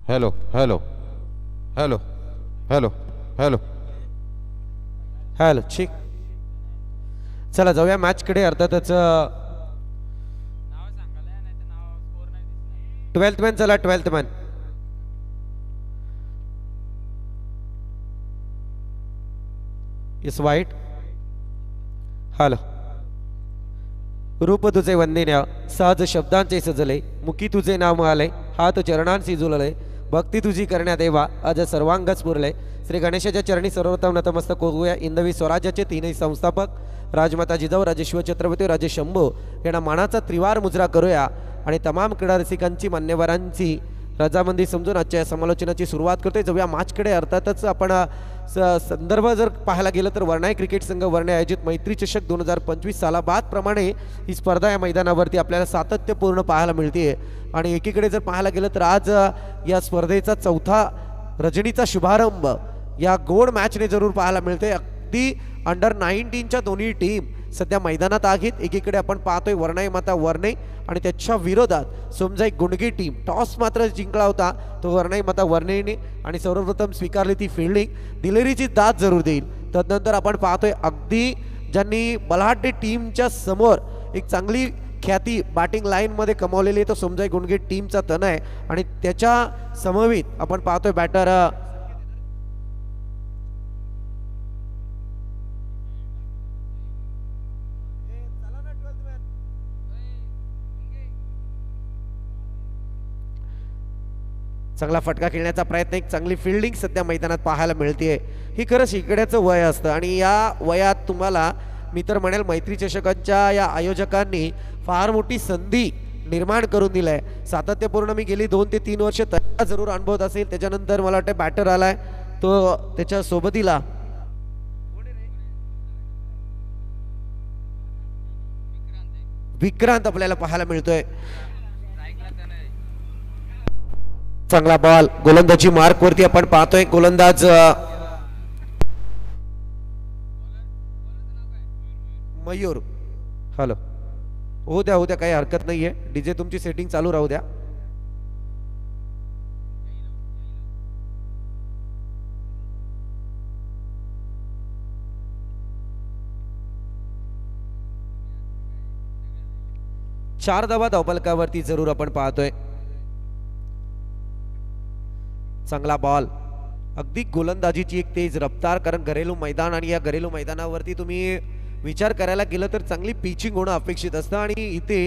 Hello hello hello hello hello hello ठीक. चला जाऊया मॅचकडे. अर्थातच 12th मॅन. चला 12th मॅन. इस वाईट. हॅलो. रूप तुझे वंदिन्या सहज शब्दांचे सजले, मुखी तुझे नाम आले, हात चरणांशी झुलले, भक्ती तुझी करण्या देवा आज सर्वांग स्फुरले. श्री गणेशाच्या चरणी सर्वोत्तम नतमस्तक होऊया. इंदवी स्वराज्याचे तीनही संस्थापक राजमाता जिजाऊ, राजे शिवछत्रपती, राजे शंभू यांना मानाचा त्रिवार मुजरा करूया आणि तमाम क्रीडा रसिकांची मान्यवरांची रजामंदी समजून आजच्या समालोचनाची सुरुवात करतोय. जाऊया मॅचकडे. अर्थातच आपण संदर्भ जर पाहायला गेलं तर वर्णाई क्रिकेट संघ वर्णे आयोजित मैत्री चषक 2025 सालाबाद प्रमाणे ही स्पर्धा या मैदानावरती आपल्याला सातत्यपूर्ण पाहायला मिळते. आणि एकीकडे जर पाहायला गेलं तर आज या स्पर्धेचा चौथा रजनीचा शुभारंभ या गोड मॅचने जरूर पाहायला मिळते. अगदी अंडर 19च्या दोन्ही टीम सध्या मैदानात आहेत. एकीकडे आपण पाहतोय वर्णाई माता वर्णे आणि त्याच्या विरोधात सोमजाई गुंडगी टीम. टॉस मात्र जिंकला होता तो वर्णाई माता वर्णेने आणि सर्वप्रथम स्वीकारली ती फिल्डिंग. दिलेरीची दाद जरूर देईल. तदनंतर आपण पाहतोय अगदी ज्यांनी बलाढ्य टीमच्या समोर एक चांगली ख्याती बॅटिंग लाईनमध्ये कमावलेली आहे तो सोमजाई गुंडगी टीमचा तन आहे. आणि त्याच्या समवेत आपण पाहतोय बॅटर चांगला फटका खेळण्याचा प्रयत्न, एक चांगली फिल्डिंग सध्या मैदानात पाहायला मिळते. ही खरं शिकण्याचं वय असतं आणि या वयात तुम्हाला मी तर म्हणेल मैत्री चषकांच्या या आयोजकांनी फार मोठी संधी निर्माण करून दिलाय. सातत्यपूर्ण मी गेली 2 ते 3 वर्ष त्याला जरूर अनुभवत असेल. त्याच्यानंतर मला वाटतं बॅटर आलाय तो त्याच्या सोबतीला विक्रांत आपल्याला पाहायला मिळतोय. चांगला बॉल गोलंदाजी मार्क वरती आपण पाहतोय. गोलंदाज मयूर. हॅलो. होऊ द्या काही हरकत नाहीये. डीजे तुमची सेटिंग चालू राहू द्या. चार धावा धावफलकावरती जरूर आपण पाहतोय. चांगला बॉल. अगदी गोलंदाजीची एक तेज रफ्तार, कारण घरेलू मैदान आणि या घरेलू मैदानावरती तुम्ही विचार करायला गेलं तर चांगली पिचिंग होणं अपेक्षित असतं. आणि इथे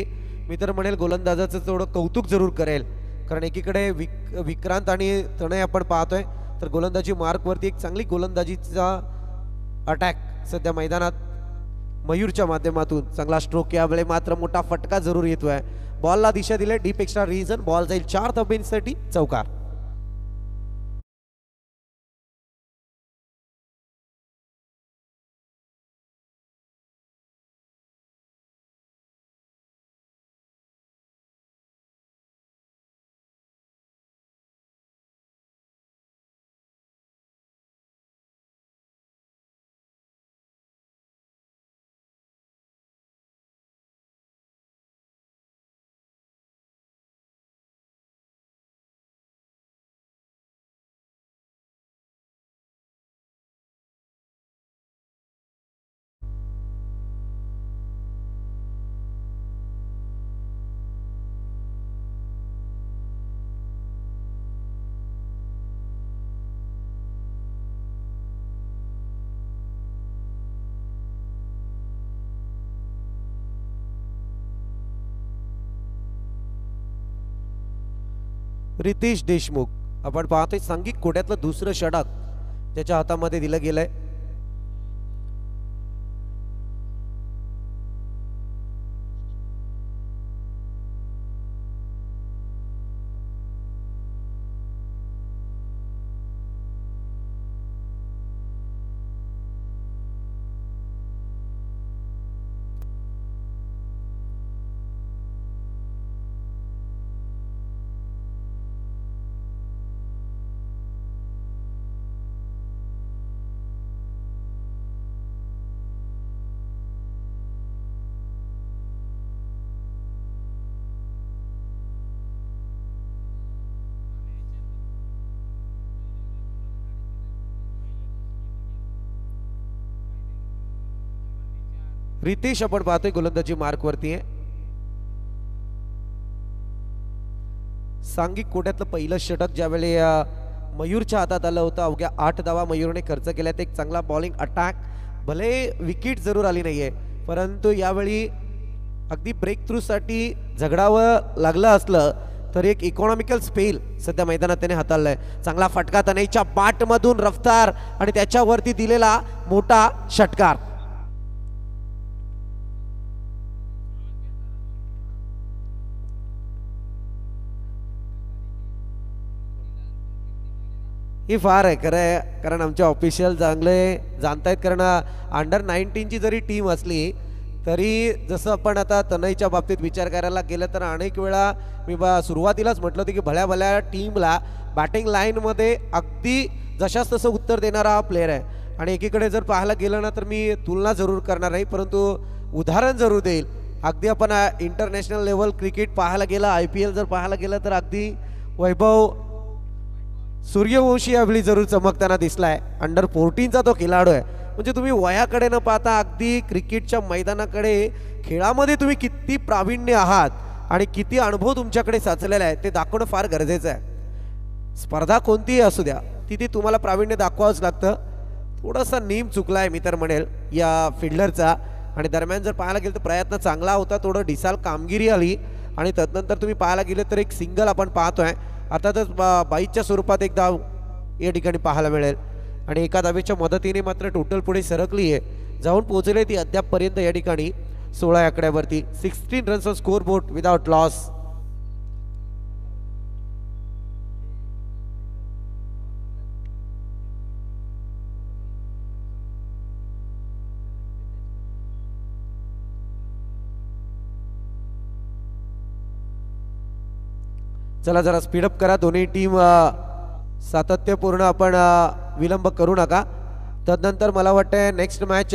मी तर म्हणेल गोलंदाजाचं थोडं कौतुक जरूर करेल, कारण एकीकडे विक्रांत आणि तनय आपण पाहतोय तर गोलंदाजी मार्कवरती एक चांगली गोलंदाजीचा अटॅक सध्या मैदानात मयूरच्या माध्यमातून. चांगला स्ट्रोक, यावेळी मात्र मोठा फटका जरूर येतोय. बॉलला दिशा दिली डीप एक्स्ट्रा रिजन. बॉल जाईल 4 धाब्यांसाठी चौकार. रितेश देशमुख आपण पाहतोय सांघिक कोट्यातलं दुसरं षटक त्याच्या हातामध्ये दिलं गेलंय. रितेश आपण पाहतोय गोलंदाजी मार्क वरती आहे. सांघिक कोट्यातलं पहिलं षटक ज्यावेळी मयूरच्या हातात आलं होतं, अवघ्या 8 धावा मयूरने खर्च केल्यात. एक चांगला बॉलिंग अटॅक, भले विकेट जरूर आली नाहीये परंतु यावेळी अगदी ब्रेक थ्रू साठी झगडावं लागलं असलं तर एक इकॉनॉमिकल स्पेल सध्या मैदानात त्याने हाताळलाय. चांगला फटका तनयच्या बाट मधून रफ्तार आणि त्याच्यावरती दिलेला मोठा षटकार. ही फार आहे खरं आहे, कारण आमचे ऑफिशियल चांगले जाणतायत. कारण अंडर 19ची जरी टीम असली तरी जसं आपण आता तनयच्या बाबतीत विचार करायला गेलं तर अनेक वेळा मी सुरुवातीलाच म्हटलं होतं की भल्या भल्या टीमला बॅटिंग लाईनमध्ये अगदी जशाच तसं उत्तर देणारा हा प्लेअर आहे. आणि एकीकडे जर पाहायला गेलं ना तर मी तुलना जरूर करणार नाही परंतु उदाहरण जरूर देईल. अगदी आपण इंटरनॅशनल लेवल क्रिकेट पाहायला गेलं, IPL जर पाहायला गेलं तर अगदी वैभव सूर्यवंशी यावेळी जरूर चमकताना दिसलाय. अंडर 14चा तो खेळाडू आहे. म्हणजे तुम्ही वयाकडे न पाहता अगदी क्रिकेटच्या मैदानाकडे खेळामध्ये तुम्ही किती प्रावीण्य आहात आणि किती अनुभव तुमच्याकडे साचलेला आहे ते दाखवणं फार गरजेचं आहे. स्पर्धा कोणतीही असू द्या तिथे तुम्हाला प्रावीण्य दाखवावंच लागतं. थोडासा नेम चुकलाय मी तर म्हणेल या फिल्डरचा. आणि दरम्यान जर पाहायला गेलं तर प्रयत्न चांगला होता, थोडं डिसाल कामगिरी आली आणि त्यानंतर तुम्ही पाहायला गेले तर एक सिंगल आपण पाहतोय. अर्थातच 22च्या स्वरूपात एक धाव या ठिकाणी पाहायला मिळेल आणि एका धावेच्या मदतीने मात्र टोटल पुढे सरकली आहे, जाऊन पोहोचले ती अद्यापपर्यंत या ठिकाणी 16 आकड्यावरती. 16 runs on score board without loss. चला जरा स्पीडअप करा, दोन्ही टीम सातत्यपूर्ण आपण विलंब करू नका. तदनंतर मला वाटतं नेक्स्ट मॅच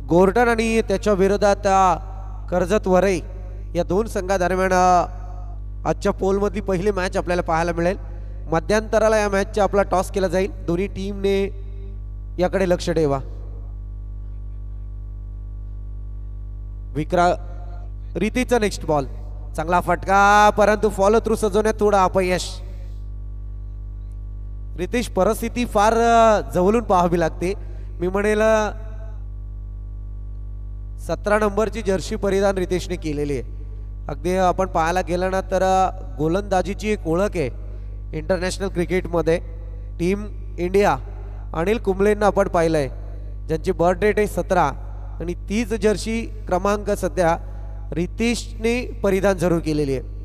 गोर्डन आणि त्याच्या विरोधात कर्जत वरई या दोन संघादरम्यान आजच्या पोलमधली पहिली मॅच आपल्याला पाहायला मिळेल. मध्यंतराला या मॅचचा आपला टॉस केला जाईल. दोन्ही टीमने याकडे लक्ष ठेवा. रितीचा नेक्स्ट बॉल, चांगला फटका परंतु फॉलो थ्रू सजवण्यात थोडा अपयश. रितेश परिस्थिती फार जवळून पाहावी लागते. मी म्हणेल 17 नंबरची जर्सी परिधान रितेशने केलेली आहे. अगदी आपण पाहायला गेलं ना तर गोलंदाजीची एक ओळख आहे इंटरनॅशनल क्रिकेटमध्ये. टीम इंडिया अनिल कुंबलेंना आपण पाहिलंय ज्यांची बर्थ डेट आहे 17 आणि तीच जर्सी क्रमांक सध्या रितेशने परिधान जरूर केलेली आहे.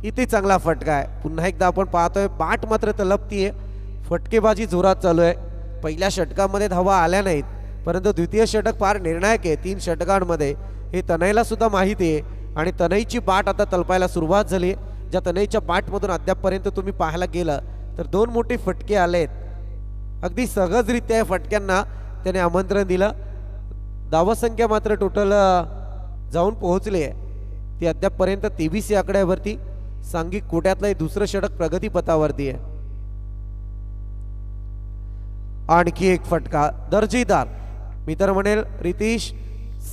इथे चांगला फटका आहे. पुन्हा एकदा आपण पाहतोय बाट मात्र तलपतीये. फटकेबाजी जोरात चालू आहे. पहिल्या षटकामध्ये धावा आल्या नाहीत परंतु द्वितीय षटक फार निर्णायक आहे 3 षटकांमध्ये, हे तनयला सुद्धा माहिती आहे. आणि तनयची बाट आता तलपायला सुरुवात झाली. ज्या तनयच्या बाटमधून अद्यापपर्यंत तुम्ही पाहायला गेलं तर 2 मोठे फटके आलेत. अगदी सहजरित्या या फटक्यांना त्याने आमंत्रण दिलं. धावसंख्या मात्र टोटल जाऊन पोहोचली आहे ती अद्यापपर्यंत 23 आकड्यावरती. सांघिक कोट्यातलं दुसरं षटक प्रगतीपथावरती आहे. आणखी एक फटका दर्जेदार. मी तर म्हणेल रितेश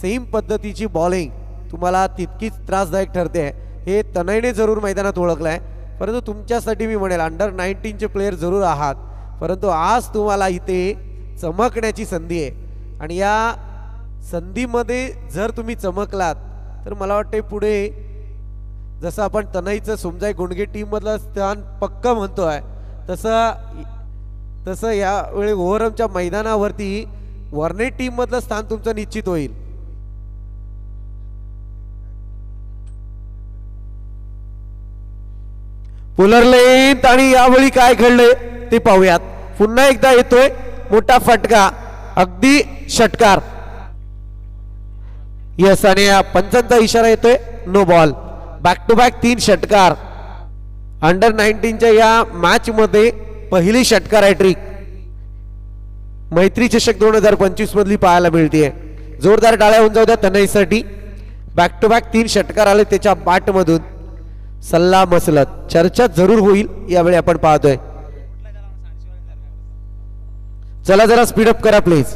सेम पद्धतीची बॉलिंग तुम्हाला तितकीच त्रासदायक ठरते. हे तनयने जरूर मैदानात ओळखलंय परंतु तुमच्यासाठी मी म्हणेल अंडर 19चे प्लेयर जरूर आहात परंतु आज तुम्हाला इथे चमकण्याची संधी आहे. आणि या संधीमध्ये जर तुम्ही चमकलात तर मला वाटते पुढे जसं आपण तनयचं समजाय गोंडगे टीम मधलं स्थान पक्क म्हणतोय तसं यावेळी ओव्हरमच्या मैदानावरती वर्णे टीम मधलं स्थान तुमचं निश्चित होईल. पुलरलेत आणि यावेळी काय घडलंय ते पाहूयात. पुन्हा एकदा येतोय मोठा फटका, अगदी षटकार. यस आणि पंचांचा इशारा येतोय no ball. Back to back 3 षटकार. अंडर 19च्या या मॅच मध्ये पहिली षटकार हॅट्रिक मैत्री चषक 2025 मधली पाहायला मिळते. जोरदार टाळ्या होऊन जाऊ द्या तनयसाठी. बॅक टू बॅक 3 षटकार आले त्याच्या बॅट मधून. सल्ला मसलत चर्चा जरूर होईल यावेळी आपण पाहतोय. चला जरा स्पीडअप करा प्लीज.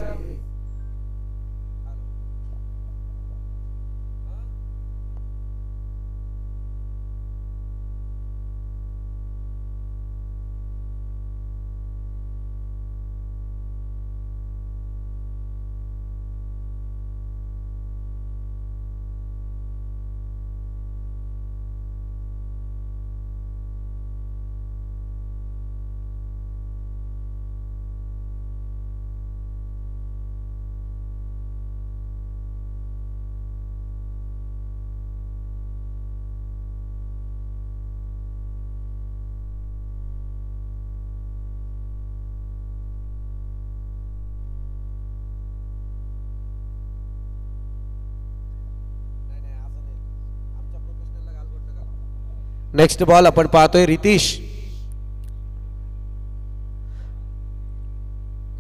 नेक्स्ट बॉल आपण पाहतोय रितीश.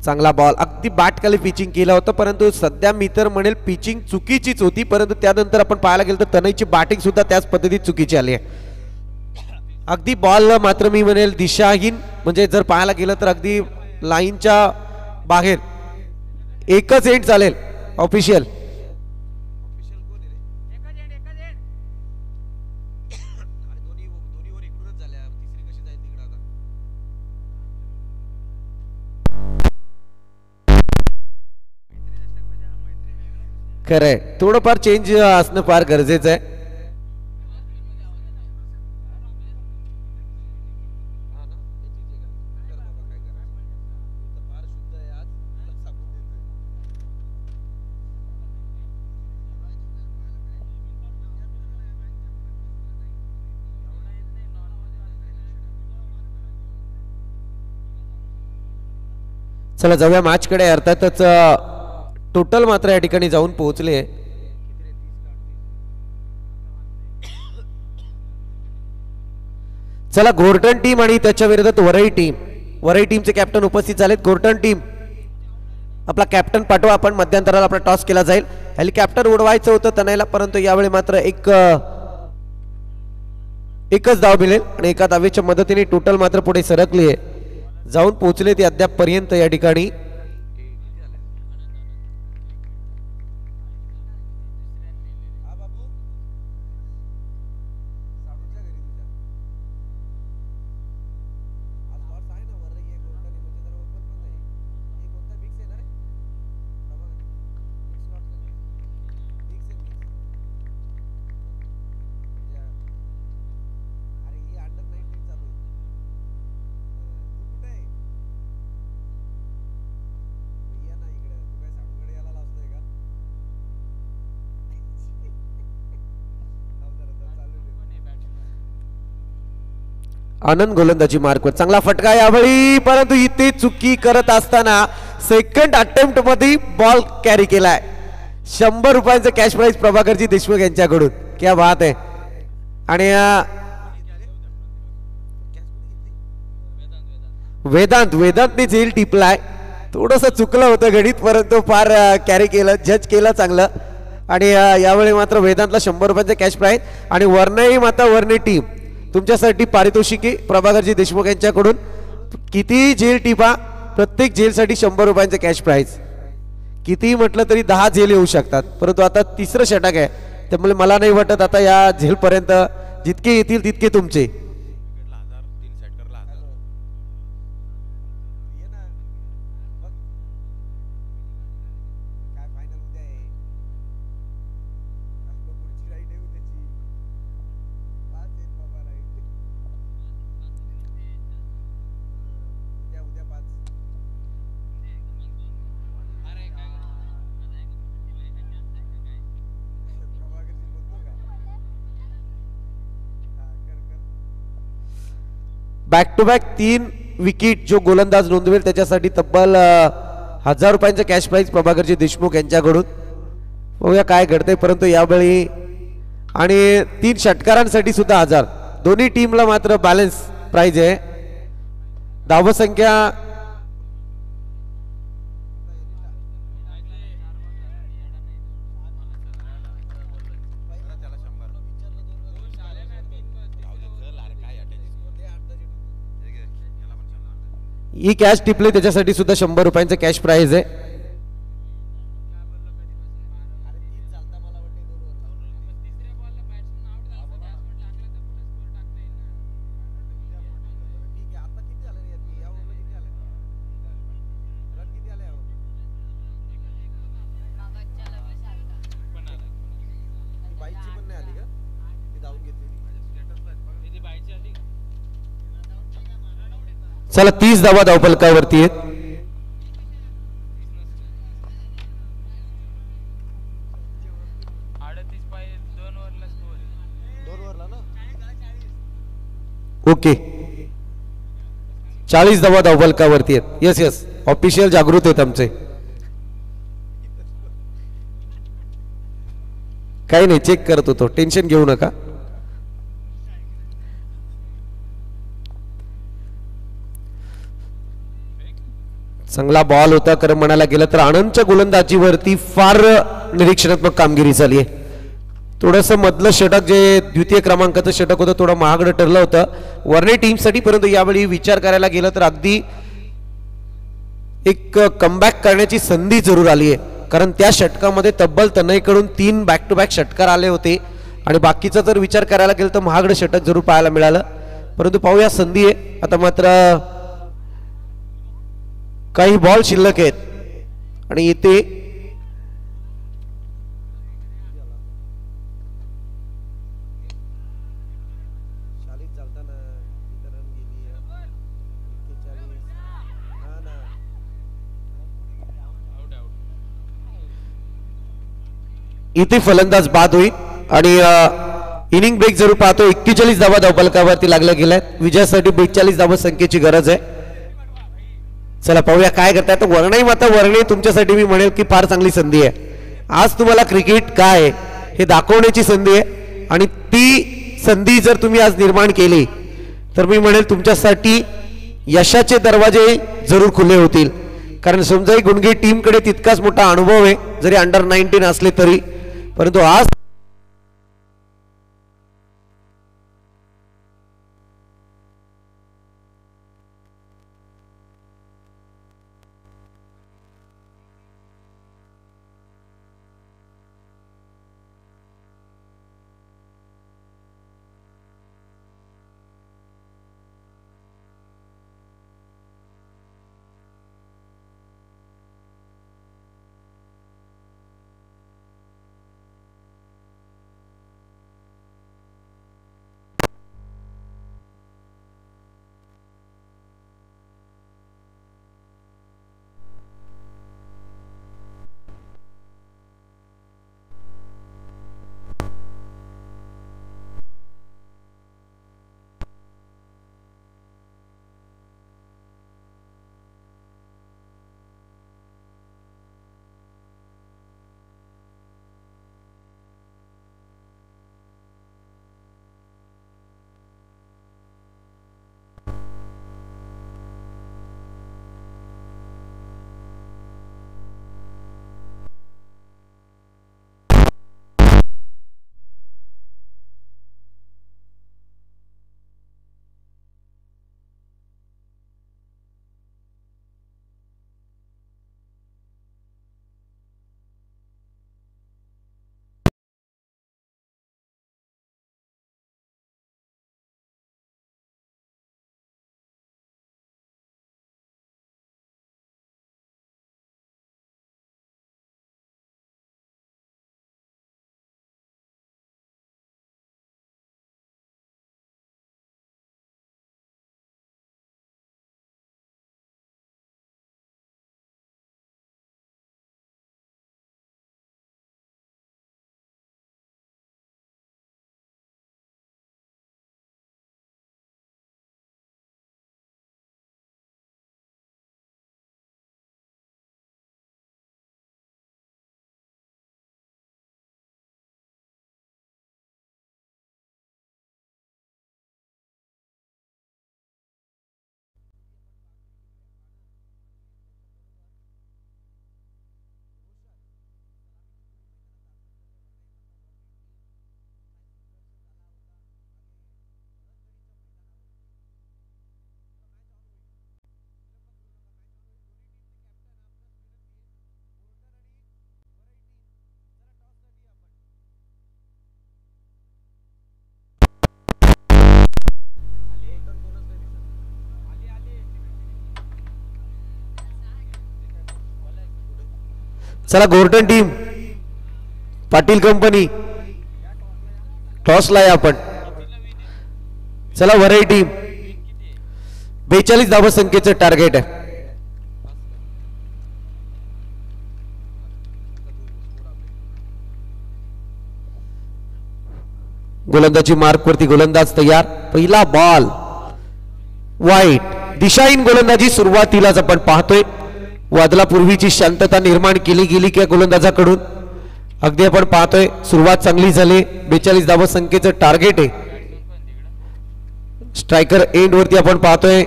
चांगला बॉल अगदी बाटखाली पिचिंग केलं होतं, परंतु सध्या मी तर म्हणेल पिचिंग चुकीचीच होती, परंतु त्यानंतर आपण पाहायला गेलं तर तनयची बॅटिंग सुद्धा त्याच पद्धतीत चुकीची आली आहे. अगदी बॉल मात्र मी म्हणेल दिशाहीन, म्हणजे जर पाहायला गेलं तर अगदी लाईनच्या बाहेर एकच एंड चालेल ऑफिशियल. खरंय, थोडंफार चेंज असणं फार गरजेचं आहे. चला जाऊया मॅच कडे. अर्थातच टोटल मात्र या ठिकाणी जाऊन पोहोचले. चला घोरटन टीम आणि त्याच्या विरोधात वरई टीम. वरई टीमचे कॅप्टन उपस्थित झालेत. घोरटन टीम आपला कॅप्टन पाठवा. आपण मध्यंतराला आपला टॉस केला जाईल. हेलिकॉप्टर उडवायचं होतं तनयला, परंतु यावेळी मात्र एकच धाव मिळेल आणि एका धावेच्या मदतीने टोटल मात्र पुढे सरकली आहे. जाऊन पोहोचले ते अद्याप पर्यंत या ठिकाणी. आनंद गोलंदाजी मार्कवर चांगला फटका यावेळी, परंतु इथे चुकी करत असताना सेकंड अटेम्प्ट मध्ये बॉल कॅरी केलाय. 100 रुपयांचं कॅश प्राइज प्रभाकरजी देशमुख यांच्याकडून. क्या बात आहे. आणि वेदांतने झेल टिपलाय. थोडस चुकलं होतं गणित, परंतु फार कॅरी केलं, जज केलं चांगलं. आणि यावेळी मात्र वेदांतला 100 रुपयांचं कॅश प्राइज आणि वरनही मात्र वरने टीम तुमच्यासाठी पारितोषिके प्रभाकरजी देशमुख यांच्याकडून. किती झेल टिपा, प्रत्येक झेलसाठी 100 रुपयांचे कॅश प्राइज. कितीही म्हटलं तरी 10 झेल येऊ शकतात, परंतु आता तिसरं षटक आहे, त्यामुळे मला नाही वाटत आता या झेलपर्यंत जितके येतील तितके तुमचे. बॅक टू बॅक 3 विकेट जो गोलंदाज नोंदवेल त्याच्यासाठी तब्बल 1000 रुपयांचे कॅश प्राइज प्रभाकरजी देशमुख यांच्याकडून. बघूया काय घडतंय, परंतु यावेळी आणि 3 षटकारांसाठी सुद्धा 1000. दोन्ही टीमला मात्र बॅलन्स प्राइज आहे. धावसंख्या ही कॅश टिपली त्याच्यासाठी सुद्धा 100 रुपयांचं कॅश प्राइज आहे. चला 30 धावा धावफलकावरती आहेत. ओके 40 धावा धावफलकावरती आहेत. यस यस ऑफिशियल जागृत आहेत आमचे. काही नाही चेक करत होतो टेन्शन घेऊ नका. चांगला बॉल होता खरं म्हणायला गेलं तर आनंदच्या गोलंदाजीवरती फार निरीक्षणात्मक कामगिरी झाली आहे. थोडंसं मधलं षटक जे द्वितीय क्रमांकाचं षटक होतं थोडं महागडं ठरलं होतं वर्णे टीमसाठी. परंतु यावेळी विचार करायला गेलं तर अगदी एक कमबॅक करण्याची संधी जरूर आली आहे. कारण त्या षटकामध्ये तब्बल तनयकडून 3 बॅक टू बॅक षटकार आले होते आणि बाकीचा जर विचार करायला गेलं तर महागडं षटक जरूर पाहायला मिळालं. परंतु पाहूया संधी आहे आता. मात्र काही बॉल शिल्लक आहेत आणि इथे इथे फलंदाज बाद होईल आणि इनिंग ब्रेक जरूर पाहतो. 41 धावा धावफलकावरती लागल्या गेल्या. विजयासाठी 42 धावा संख्येची गरज आहे. चला पाहूया काय करताय. तर वर्णही माता वर्णे तुमच्यासाठी मी म्हणेल की फार चांगली संधी आहे. आज तुम्हाला क्रिकेट काय आहे हे दाखवण्याची संधी आहे आणि ती संधी जर तुम्ही आज निर्माण केली तर मी म्हणेल तुमच्यासाठी यशाचे दरवाजे जरूर खुले होतील. कारण समजाई गुणगी टीमकडे तितकाच मोठा अनुभव आहे जरी अंडर 19 असले तरी. परंतु आज चला गोर्टन टीम पाटील कंपनी टॉसला आहे आपण. चला वरई टीम 42 धावा संख्येचं टार्गेट आहे. गोलंदाजी मार्क वरती गोलंदाज तयार. पहिला बॉल वाईट. दिशाहीन गोलंदाजी सुरुवातीलाच आपण पाहतोय. वादलापूर्वीची शांतता निर्माण केली गेली की गोलंदाजाकडून. अगदी आपण पाहतोय सुरुवात चांगली झाली. 42 धावा संख्येचं टार्गेट आहे. स्ट्रायकर एंड वरती आपण पाहतोय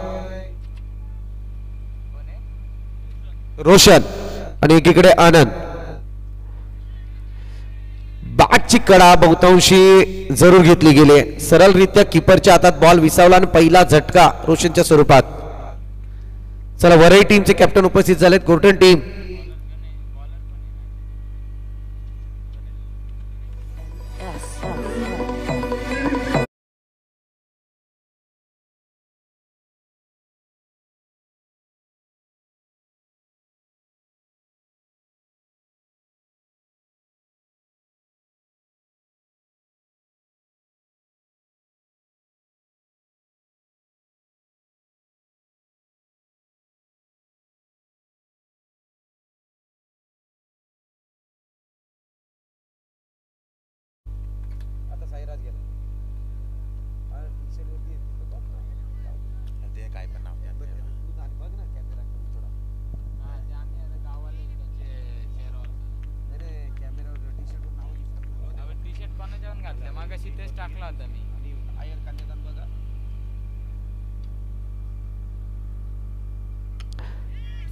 रोशन आणि एकीकडे आनंद. बॅटची कडा बहुतांशी जरूर घेतली गेली. सरळरित्या कीपरच्या हातात बॉल विसावला आणि पहिला झटका रोशनच्या स्वरूपात. चला वरई टीमचे कॅप्टन उपस्थित झालेत. गोर्टन टीम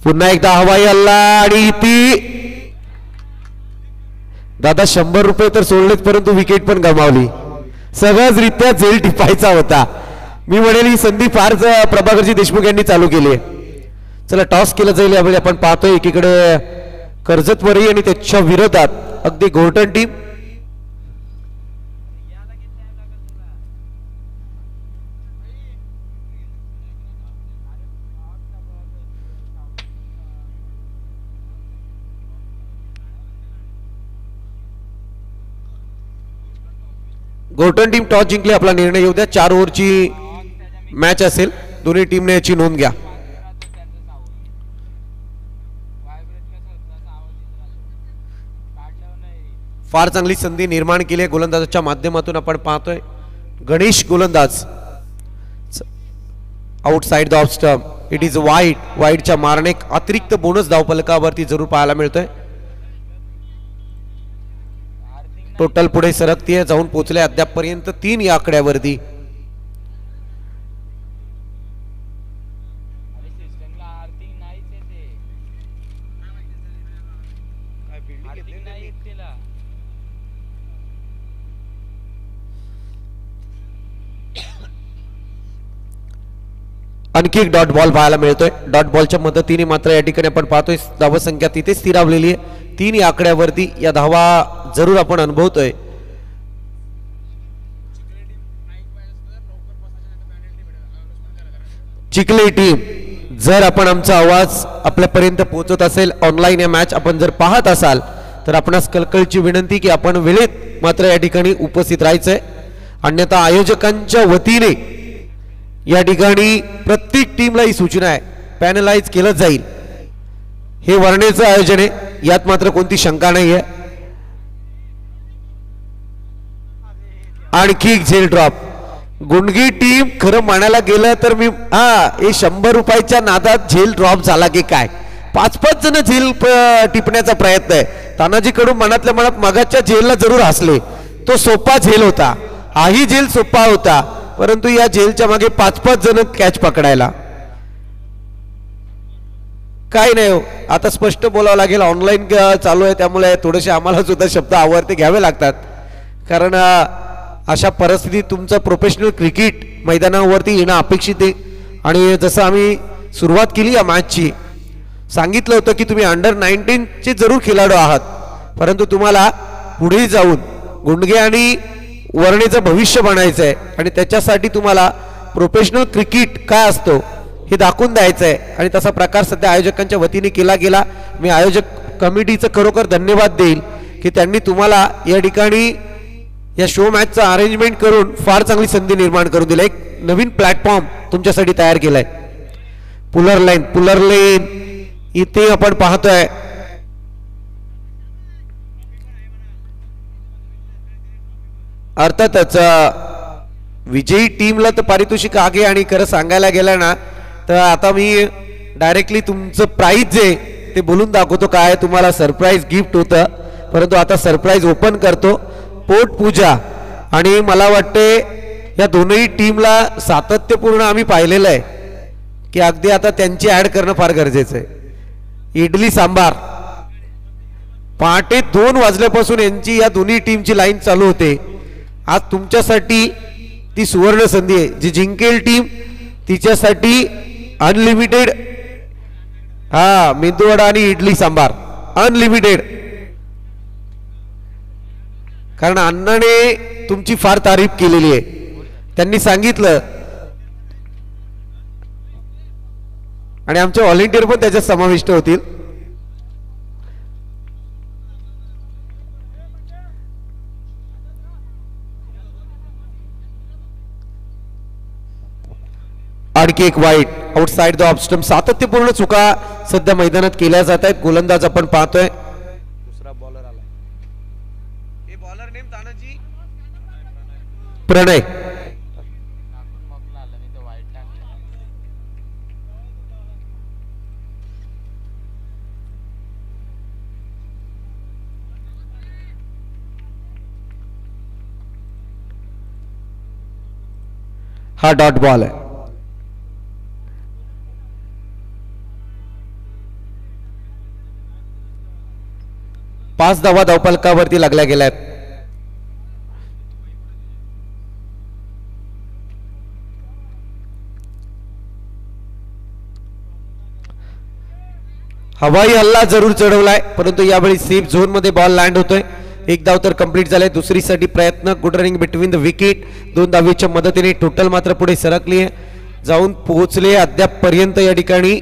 पुन्हा एकदा हवाई हल्ला आणि ती दादा 100 रुपये तर सोडलेच परंतु विकेट पण गमावली. सहजरित्या झेल टिपायचा होता. मी म्हणेल ही संधी फार प्रभाकरजी देशमुख यांनी चालू केली आहे. चला टॉस केलं जाईल. यावेळी आपण पाहतोय एकीकडे कर्जत वरई आणि त्याच्या विरोधात अगदी Gorton team. Gorton team toss जिंकली. आपला निर्णय येऊ द्या. 4 ओव्हरची मॅच असेल. दोन्ही टीमने याची नोंद घ्या. फार चांगली संधी निर्माण केली आहे गोलंदाजाच्या माध्यमातून. आपण पाहतोय गणेश गोलंदाज outside the off stump. It is wide. वाईडच्या मारणे अतिरिक्त बोनस धावफलकावरती जरूर पाहायला मिळतोय. टोटल पुढे सरकतीये. जाऊन पोहोचले अद्यापपर्यंत 3 या आकड्यावरती. आणखी एक डॉट बॉल पाहायला मिळतोय. डॉट बॉलच्या मदतीने मात्र या ठिकाणी आपण पाहतोय धावा संख्या तिथे स्थिरावलेली आहे. 3 या आकड्यावरती या धावा जरूर आपण अनुभवतोय. चिखली टीम जर आपण आमचा आवाज आपल्यापर्यंत पोहोचत असेल ऑनलाईन या मॅच आपण जर पाहत असाल तर आपणास कळकळीची विनंती की आपण वेळेत मात्र या ठिकाणी उपस्थित राहायचंय. अन्यथा आयोजकांच्या वतीने या ठिकाणी प्रत्येक टीमला ही सूचना आहे पॅनलाइज केलं जाईल. हे वर्णेचं आयोजन आहे. यात मात्र कोणती शंका नाही आहे. आणखी एक झेल ड्रॉप. गुंडगी टीम खरं म्हणायला गेलं तर मी हे 100 रुपयाच्या नादात झेल ड्रॉप झाला की काय. 5-5 जण झेल टिपण्याचा प्रयत्न आहे. तानाजीकडून मनातल्या मनात मगाच्या झेलला जरूर हसले. तो सोपा झेल होता. हाही झेल सोपा होता परंतु या झेलच्या मागे 5-5 जण कॅच पकडायला. काय नाही हो. आता स्पष्ट बोलावं लागेल. ऑनलाईन चालू आहे त्यामुळे थोडेसे आम्हाला सुद्धा शब्द आवर्ते घ्यावे लागतात. कारण अशा परिस्थितीत तुमचं प्रोफेशनल क्रिकेट मैदानावरती येणं अपेक्षित आहे. आणि जसं आम्ही सुरुवात केली या मॅचची सांगितलं होतं की तुम्ही अंडर-19 चे जरूर खेळाडू आहात परंतु तुम्हाला पुढे जाऊन गुंडगे आणि वर्णेचं भविष्य बनायचं आहे आणि त्याच्यासाठी तुम्हाला प्रोफेशनल क्रिकेट काय असतो हे दाखवून द्यायचं आहे. आणि तसा प्रकार सध्या आयोजकांच्या वतीने केला गेला. मी आयोजक कमिटीचं खरोखर धन्यवाद देईल की त्यांनी तुम्हाला या ठिकाणी या शो मॅचचं अरेंजमेंट करून फार चांगली संधी निर्माण करून दिली. एक नवीन प्लॅटफॉर्म तुमच्यासाठी तयार केलाय. पुलर लेन इथे आपण पाहतोय अर्थातच विजयी टीमला तर पारितोषिक आहे आणि खरं सांगायला गेलं ना तर आता मी डायरेक्टली तुमचं प्राइज जे ते बोलून दाखवतो. काय तुम्हाला सरप्राईज गिफ्ट होतं, परंतु आता सरप्राईज ओपन करतो. पोटपूजा आणि मला वाटते या दोनही टीमला सातत्यपूर्ण आम्ही पाहिलेलं आहे की अगदी आता त्यांची ऍड करणं फार गरजेचं आहे. इडली सांबार पहाटे 2 वाजल्यापासून यांची या दोन्ही टीमची लाईन चालू होते. आज तुमच्यासाठी ती सुवर्ण संधी आहे. जी जिंकेल टीम तिच्यासाठी अनलिमिटेड मेंदूवडा आणि इडली सांबार अनलिमिटेड. कारण अण्णाने तुमची फार तारीफ केलेली आहे. त्यांनी सांगितलं आणि आमचे व्हॉलेंटियर पण त्याच्यात समाविष्ट होतील. आणखी एक वाईट आउटसाइड द ऑफ स्टंप. सातत्यपूर्ण चुका सध्या मैदानात केल्या जात आहेत. गोलंदाज आपण पाहतोय. दुसरा बॉलर आला. हे बॉलर नेम तानाजी प्रणय. हा डॉट बॉल आहे. पाच धावा धावफलकावरती लागल्या गेल्यात. हवाई हल्ला जरूर चढवलाय, परंतु यावेळी सेफ झोन मध्ये बॉल लँड होतोय. एक धाव तर कंप्लीट झाले. दुसरीसाठी प्रयत्न. Good running between the wicket. 2 धावेच्या मदतीने टोटल मात्र पुढे सरकली आहे. जाऊन पोहोचले अद्याप पर्यंत या ठिकाणी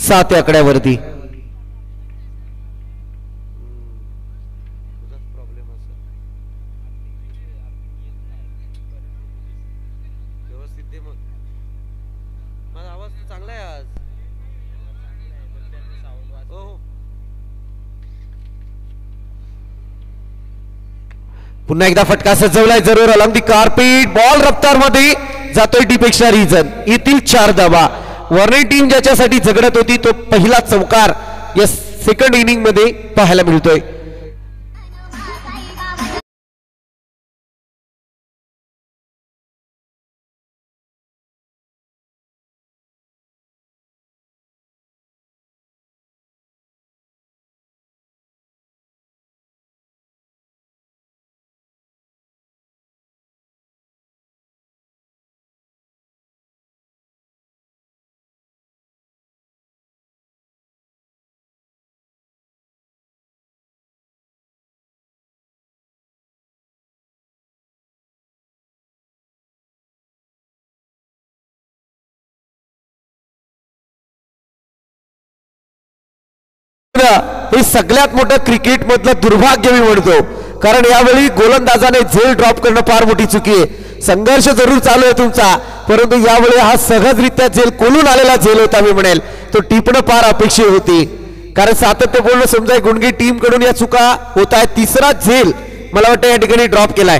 7 आकड्यावरती. पुन्हा एकदा फटका सजवलाय जरूर अलॉंग दी कार्पेट. बॉल रफ्तार मध्ये जातोय डीपेक्षा रिजन. येथील 4 धावा. वर्णी टीम ज्याच्यासाठी झगडत होती तो पहिला चौकार या सेकंड इनिंग मध्ये पाहायला मिळतोय. हे सगळ्यात मोठं क्रिकेट मधलं दुर्भाग्य मी म्हणतो, कारण यावेळी गोलंदाजाने झेल ड्रॉप करणं फार मोठी चुकी आहे. संघर्ष जरूर चालू आहे तुमचा, परंतु यावेळी हा सहजरित्या झेल कोलून आलेला झेल होता मी म्हणेल. तो टिपणं फार अपेक्षित होती, कारण सातत्यपूर्ण समजा गुणगी टीम कडून या चुका होत आहेत. तिसरा झेल मला वाटतं या ठिकाणी ड्रॉप केलाय.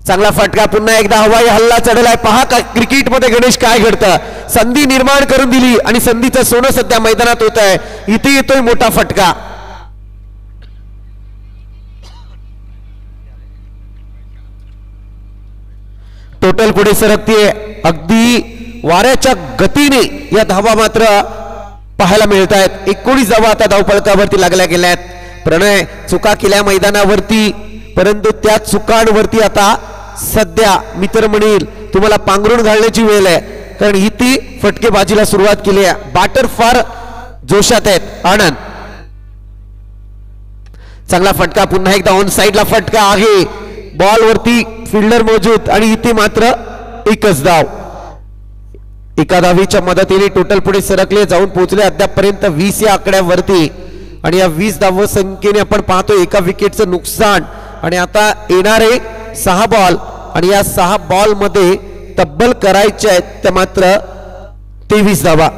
चांगला फटका. पुन्हा एकदा हवाई हल्ला चढलाय. पहा का क्रिकेट मध्ये गणेश काय घडतं. संधी निर्माण करून दिली आणि संधीचं सोनं सध्या मैदानात होत आहे. इथे येतोय मोठा फटका. टोटल पुढे सरकतीये अगदी वाऱ्याच्या गतीने. या धावा मात्र पाहायला मिळत आहेत. 19 धावा आता धावफलकावरती लागल्या गेल्यात. प्रणय चुका केल्या मैदानावरती, परंतु त्या चुकांवरती आता सध्या मित्र म्हणील तुम्हाला पांघरून घालण्याची वेळ आहे, कारण ही ती फटकेबाजीला सुरुवात केली आहे. बॅटर फार जोशात आहेत. आनंद चांगला फटका. पुन्हा एकदा ऑन साइडला फटका आहे. बॉल वरती फिल्डर मौजूद आणि इथे मात्र एकच धाव. एका धावीच्या मदतीने टोटल पुढे सरकले जाऊन पोहोचले अद्यापपर्यंत 20 या आकड्यावरती आणि या 20 धाव संख्येने आपण पाहतो एका विकेटचं नुकसान आणि आता येणारे 6 बॉल आणि या 6 बॉल मध्ये तब्बल करायचे आहेत त्या मात्र 23 धावा.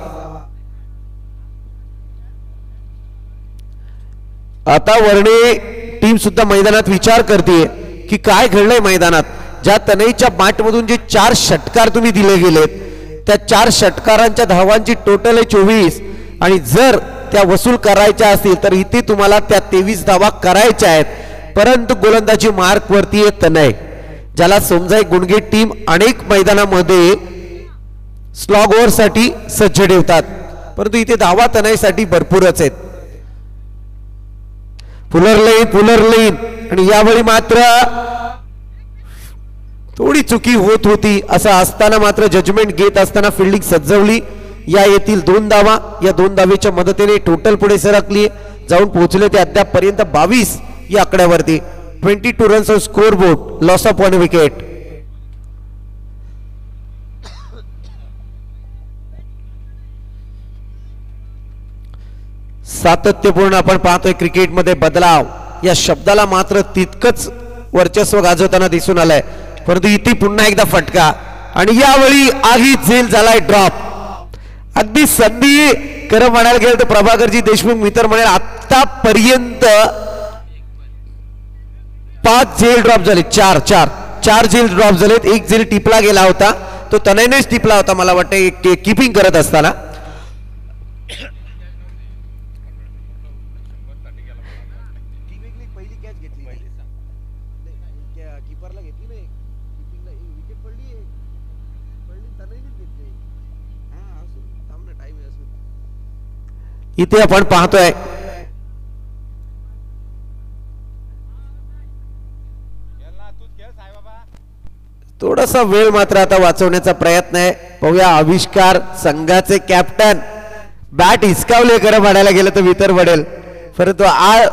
आता वर्णे टीम सुद्धा मैदानात विचार करते की काय घडलंय मैदानात. ज्या तनईच्या बॅटमधून जे 4 षटकार तुम्ही दिले गेलेत त्या 4 षटकारांच्या धावांची टोटल आहे 24 आणि जर त्या वसूल करायच्या असतील तर इथे तुम्हाला त्या 23 धावा करायच्या आहेत. परंतु गोलंदाजी मार्क वरती येत नाही ज्याला समजाय गुणगे टीम अनेक मैदानामध्ये स्लॉग ओव्हर साठी सज्ज ठेवतात परंतु इथे धावा तनयसाठी भरपूरच आहेत. पुलर लेन आणि यावेळी मात्र थोडी चुकी होत होती असं असताना मात्र जजमेंट घेत असताना फिल्डिंग सज्जवली. या येथील 2 धावा या 2 धावेच्या मदतीने टोटल पुढे सरकली जाऊन पोहोचले ते अद्यापपर्यंत 22 या आकड्यावरती. 22 runs on score board loss of 1 wicket. सातत्यपूर्ण आपण पाहतोय क्रिकेटमध्ये बदलाव या शब्दाला मात्र तितकंच वर्चस्व गाजवताना दिसून आलंय परंतु इथे पुन्हा एकदा फटका आणि यावेळी आगीत झेल झालाय ड्रॉप. अगदी संधी खरं म्हणायला गेलं तर प्रभाकरजी देशमुख मित्र म्हणाल आतापर्यंत 5 झेल ड्रॉप झाले. 4 झेल ड्रॉप झालेत. 1 झेल टिपला गेला होता तो तनयनेच टिपला होता मला वाटतं कीपिंग करत असताना. इथे आपण पाहतोय थोडासा वेळ मात्र आता वाचवण्याचा प्रयत्न आहे. पाहूया आविष्कार संघाचे कॅप्टन बॅट हिसकावले खरं म्हणायला गेलं तर वितर पडेल परंतु आज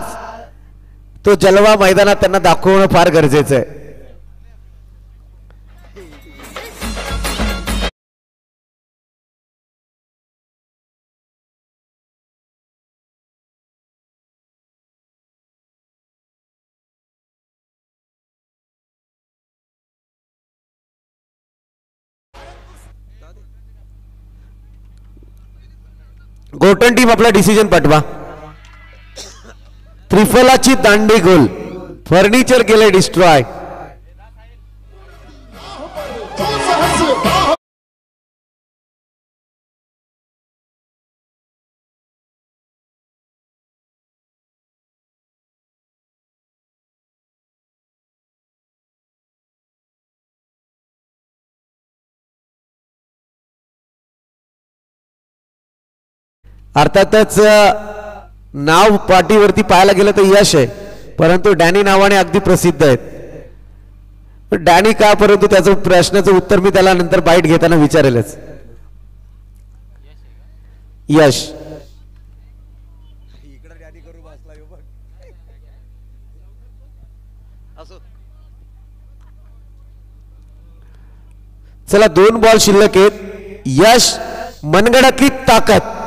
तो जलवा मैदानात त्यांना दाखवणं फार गरजेचं आहे. गोटन टीम आपला डिसिजन पाठवा. त्रिफलाची दांडी गोल फर्निचर केले डिस्ट्रॉय. अर्थातच नाव पाठीवरती पाहायला गेलं तर यश आहे परंतु डॅनी नावाने अगदी प्रसिद्ध आहेत. डॅनी का परंतु त्याचं प्रश्नाचं उत्तर मी त्याला नंतर बाईट घेताना विचारेलच. यश चला 2 बॉल शिल्लक आहेत. यश मनगडातली ताकद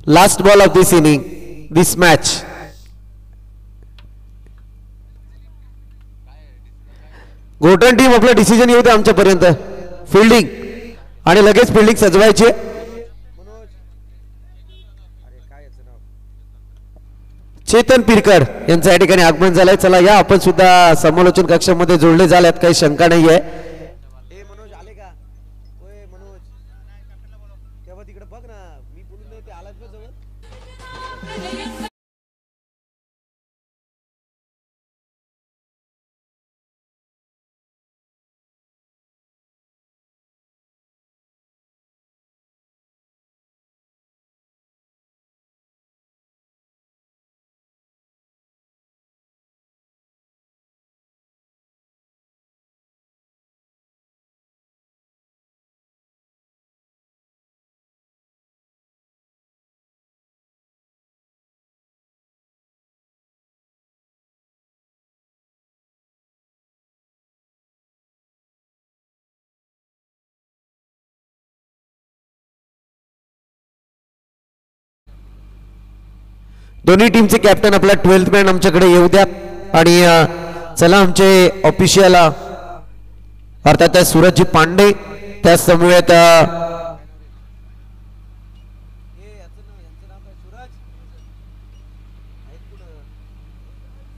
last ball of this inning this match. Gotan team आपलं डिसिजन येऊ दे आमच्यापर्यंत. फिल्डिंग आणि लगेच फिल्डिंग सजवायची. चेतन पिरकर यांचं या ठिकाणी आगमन झालंय. चला या आपण सुद्धा समालोचन कक्षामध्ये जोडले झाल्यात काही शंका नाहीये. दोन्ही टीमचे कॅप्टन आपला 12th मॅन आमच्याकडे येऊ द्या आणि चला आमचे ऑफिशियल अर्थात सूरजजी पांडे त्या समूहात